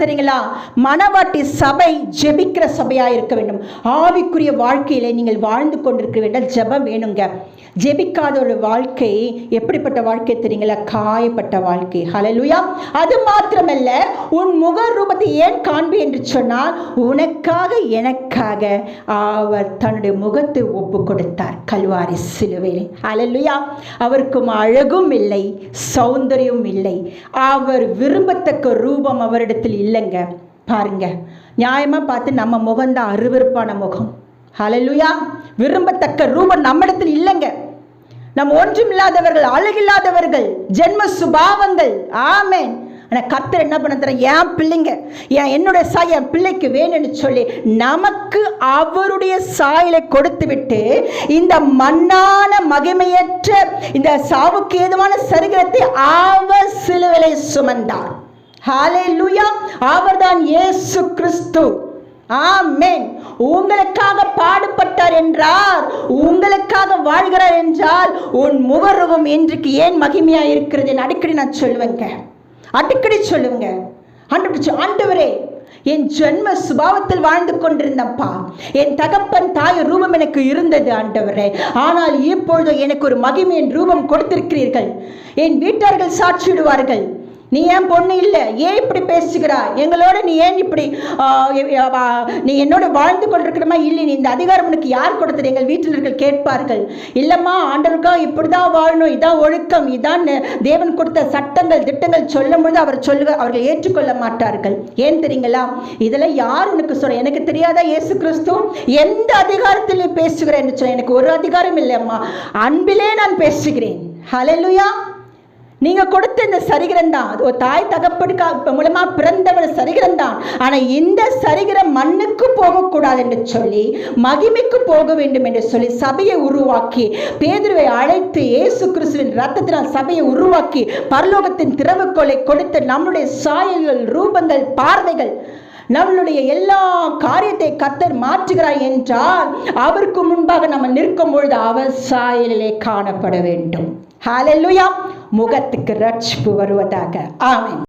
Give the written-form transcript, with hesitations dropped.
தெரியுங்களா? மணவாட்டி சபை ஜெபிக்கிற சபையா இருக்க வேண்டும். ஆவிக்குரிய வாழ்க்கையில நீங்கள் வாழ்ந்து கொண்டிருக்க வேண்டும். ஜெபம் வேணுங்க. ஜெபிக்காத ஒரு வாழ்க்கை எப்படிப்பட்ட வாழ்க்கை தெரியுங்களா? காயப்பட்ட வாழ்க்கை. ஹல்லேலூயா. அது மாத்திரமல்ல, உன் முக ரூபத்தை ஏன் காண்பி என்று சொன்னால், உனக்காக எனக்காக அவர் தன்னுடைய முகத்தை ஒப்பு கொடுத்தார் கல்வாரி சிலுவையில். ஹல்லேலூயா. அவருக்கும் அழகும் இல்லை, சௌந்தரியம் இல்லை, அவர் விரும்பத்தக்க ரூபம் அவரிடத்தில் இல்லைங்க. பாருங்க, நியாயமா பார்த்து நம்ம முகம்தான் அருவருப்பான முகம். ஹல்லேலூயா. விரும்பத்தக்க ரூபம் நம்மிடத்தில் இல்லைங்க. நம்ம ஒன்றுமில்லாதவர்கள், அழகில்லாதவர்கள், ஜென்ம சுபாவங்கள். ஆமென். ஆனால் கர்த்தர் என்ன பண்ண தர, என் பிள்ளைங்க, என்னுடைய சாய் என் பிள்ளைக்கு வேணும்னு சொல்லி நமக்கு அவருடைய சாயலை கொடுத்து விட்டு இந்த மண்ணான மகிமையற்ற இந்த சாவுக்கு ஏதுவான சரீரத்தை அவர் சிலுவையிலே சுமந்தார். ஹல்லேலூயா. அவர்தான் இயேசு கிறிஸ்து. ஆமென். உங்களுக்காக பாடுபட்டார் என்றார், உங்களுக்காக வாழ்கிறார் என்றால் உன் முகரூபம் இன்றைக்கு ஏன் மகிமையா இருக்கிறது? அடிக்கடி நான் சொல்லுவேங்க, அடிக்கடி சொல்லுவேங்க. ஆண்டவரே, என் ஜென்ம சுபாவத்தில் வாழ்ந்து கொண்டிருந்தப்பா, என் தகப்பன் தாய் ரூபம் எனக்கு இருந்தது ஆண்டவரே. ஆனால் இப்பொழுது எனக்கு ஒரு மகிமையின் ரூபம் கொடுத்திருக்கிறீர்கள். என் வீட்டார்கள் சாட்சிடுவார்கள், நீ ஏன் பொண்ணு இல்லை, ஏன் இப்படி பேசுகிறாய், எங்களோட நீ ஏன் இப்படி நீ என்னோட வாழ்ந்து கொண்டிருக்கிறமா? இல்லை, நீ இந்த அதிகாரம் உனக்கு யார் கொடுத்தது? எங்கள் வீட்டில் இருக்க கேட்பார்கள். இல்லைம்மா, ஆண்டவருக்கா இப்படிதான் வாழணும், இதான் ஒழுக்கம், இதான் தேவன் கொடுத்த சட்டங்கள் திட்டங்கள் சொல்லும் பொழுது அவர்கள் ஏற்றுக்கொள்ள மாட்டார்கள். ஏன் தெரியுங்களா? இதெல்லாம் யார் உனக்கு சொல்ல? எனக்கு தெரியாதா இயேசு கிறிஸ்து எந்த அதிகாரத்தில் நீ பேசுகிறேன் என்று சொல்ல? எனக்கு ஒரு அதிகாரம் இல்லையம்மா, அன்பிலே நான் பேசுகிறேன். ஹல்லேலூயா. நீங்க கொடுத்த இந்த சரீரம் தான், ஒரு தாய் தகப்பனுக்கு மூலமா பிறந்த ஒரு சரீரம் தான். ஆனா இந்த சரீரம் மண்ணுக்கு போகக்கூடாது என்று சொல்லி மகிமைக்கு போக வேண்டும் என்று சொல்லி சபையை உருவாக்கி, பேதுருவை அழைத்து இயேசு கிறிஸ்துவின் ரத்தத்தினால் சபையை உருவாக்கி பரலோகத்தின் திறவுகோலை கொடுத்து நம்முடைய சாயல்கள், ரூபங்கள், பார்வைகள், நம்மளுடைய எல்லா காரியத்தை கர்த்தர் மாற்றுகிறார் என்றால் அவருக்கு முன்பாக நம்ம நிற்கும் பொழுது அவர் சாயலிலே காணப்பட வேண்டும். ஹல்லேலூயா. முகத்துக்கு ரட்சிப்பு வருவதாக. ஆமென்.